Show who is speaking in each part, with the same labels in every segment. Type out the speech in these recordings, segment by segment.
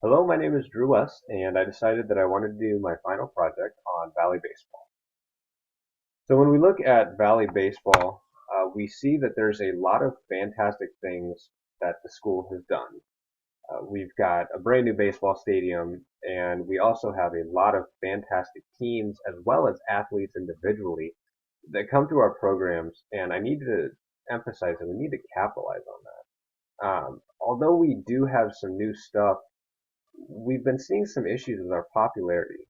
Speaker 1: Hello, my name is Drew West, and I decided that I wanted to do my final project on Valley Baseball. So when we look at Valley Baseball, we see that there's a lot of fantastic things that the school has done. We've got a brand new baseball stadium, and we also have a lot of fantastic teams as well as athletes individually that come to our programs, and I need to emphasize that we need to capitalize on that. Although we do have some new stuff, we've been seeing some issues with our popularity.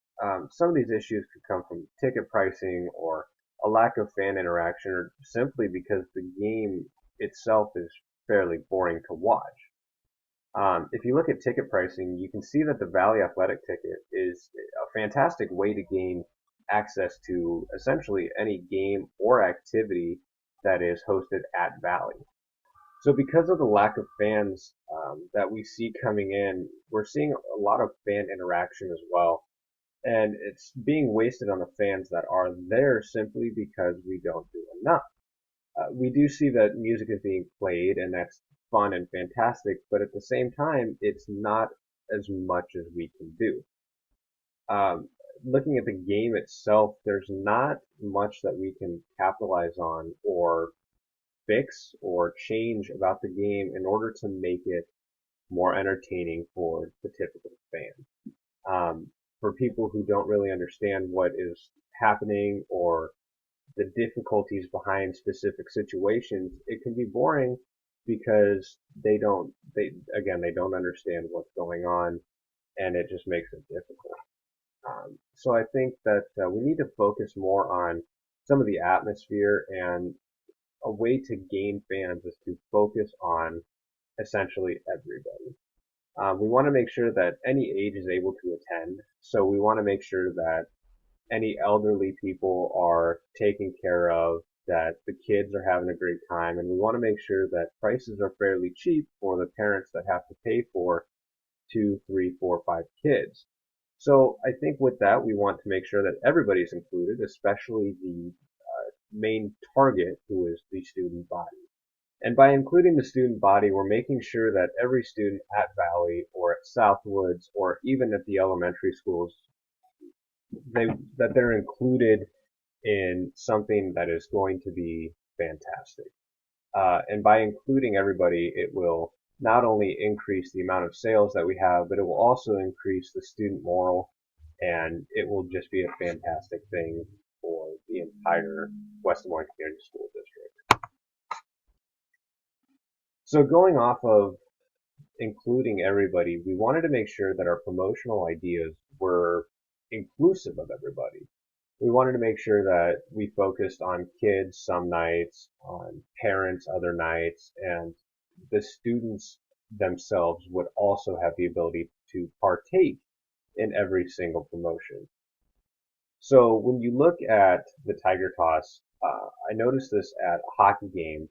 Speaker 1: Some of these issues could come from ticket pricing or a lack of fan interaction, or simply because the game itself is fairly boring to watch. If you look at ticket pricing, you can see that the Valley Athletic ticket is a fantastic way to gain access to essentially any game or activity that is hosted at Valley. So because of the lack of fans that we see coming in, we're seeing a lot of fan interaction as well. And it's being wasted on the fans that are there simply because we don't do enough. We do see that music is being played, and that's fun and fantastic, but at the same time, it's not as much as we can do. Um, Looking at the game itself, there's not much that we can capitalize on or fix or change about the game in order to make it more entertaining for the typical fan. For people who don't really understand what is happening or the difficulties behind specific situations, it can be boring because they don't understand what's going on, and it just makes it difficult. So I think that we need to focus more on some of the atmosphere, and a way to gain fans is to focus on essentially everybody. We want to make sure that any age is able to attend. So we want to make sure that any elderly people are taken care of, that the kids are having a great time, and we want to make sure that prices are fairly cheap for the parents that have to pay for two, three, four, five kids. So I think with that, we want to make sure that everybody's included, especially the main target, who is the student body. And by including the student body, we're making sure that every student at Valley or at Southwoods or even at the elementary schools, they, that they're included in something that is going to be fantastic. And by including everybody, it will not only increase the amount of sales that we have, but it will also increase the student morale, and it will just be a fantastic thing for the entire West Des Moines Community School District. So going off of including everybody, we wanted to make sure that our promotional ideas were inclusive of everybody. We wanted to make sure that we focused on kids some nights, on parents other nights, and the students themselves would also have the ability to partake in every single promotion. So when you look at the Tiger Toss, I noticed this at a hockey game,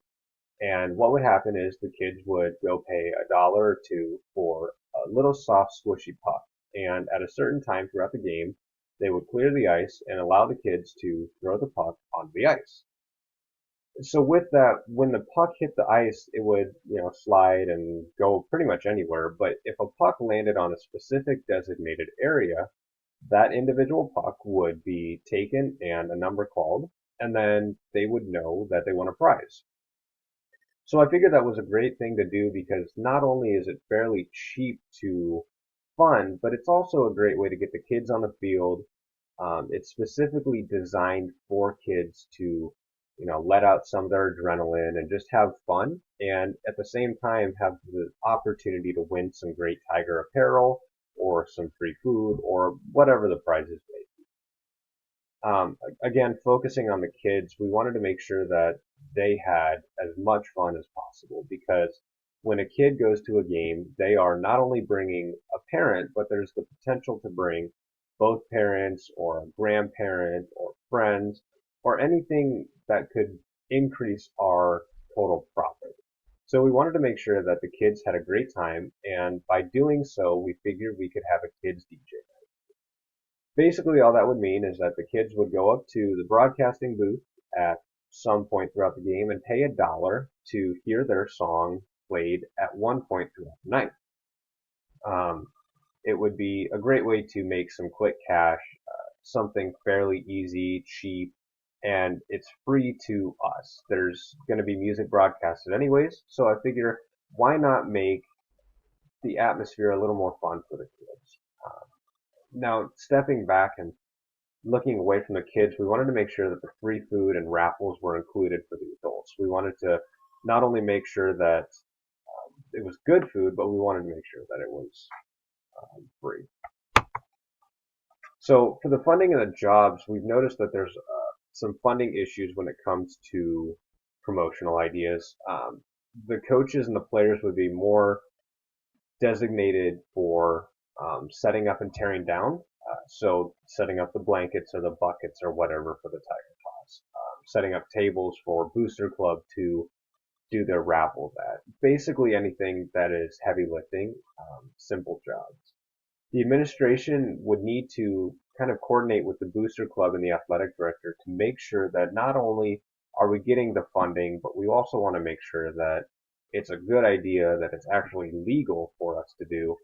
Speaker 1: and what would happen is the kids would go pay $1 or two for a little soft squishy puck. And at a certain time throughout the game, they would clear the ice and allow the kids to throw the puck onto the ice. So with that, when the puck hit the ice, it would, slide and go pretty much anywhere. But if a puck landed on a specific designated area, that individual puck would be taken and a number called, and then they would know that they won a prize. So I figured that was a great thing to do because not only is it fairly cheap to fund, but it's also a great way to get the kids on the field. It's specifically designed for kids to, let out some of their adrenaline and just have fun, and at the same time have the opportunity to win some great Tiger apparel or some free food or whatever the prizes may be. Again, focusing on the kids, we wanted to make sure that they had as much fun as possible, because when a kid goes to a game, they are not only bringing a parent, but there's the potential to bring both parents or a grandparent or friends or anything that could increase our total profit. So we wanted to make sure that the kids had a great time, and by doing so, we figured we could have a kids DJ. Basically, all that would mean is that the kids would go up to the broadcasting booth at some point throughout the game and pay $1 to hear their song played at one point throughout the night. Um, it would be a great way to make some quick cash, something fairly easy, cheap, and it's free to us. There's going to be music broadcasted anyways, so I figure why not make the atmosphere a little more fun for the kids. Now, stepping back and looking away from the kids, we wanted to make sure that the free food and raffles were included for the adults. We wanted to not only make sure that it was good food, but we wanted to make sure that it was free. So for the funding of the jobs, we've noticed that there's some funding issues when it comes to promotional ideas. The coaches and the players would be more designated for setting up and tearing down. So setting up the blankets or the buckets or whatever for the Tiger Toss. Setting up tables for Booster Club to do their raffles at. Basically anything that is heavy lifting, simple jobs. The administration would need to kind of coordinate with the Booster Club and the athletic director to make sure that not only are we getting the funding, but we also want to make sure that it's a good idea, that it's actually legal for us to do.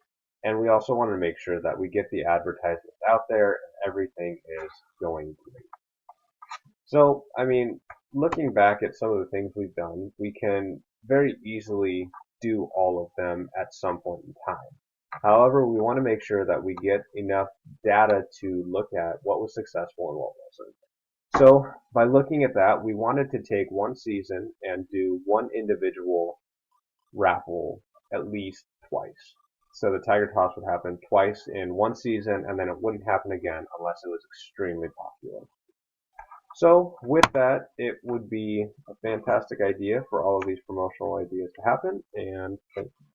Speaker 1: And we also want to make sure that we get the advertisements out there and everything is going great. So, I mean, looking back at some of the things we've done, we can very easily do all of them at some point in time. However, we want to make sure that we get enough data to look at what was successful and what wasn't. So by looking at that, we wanted to take one season and do one individual raffle at least twice. So the Tiger Toss would happen twice in one season, and then it wouldn't happen again unless it was extremely popular. So with that, it would be a fantastic idea for all of these promotional ideas to happen, and thank you.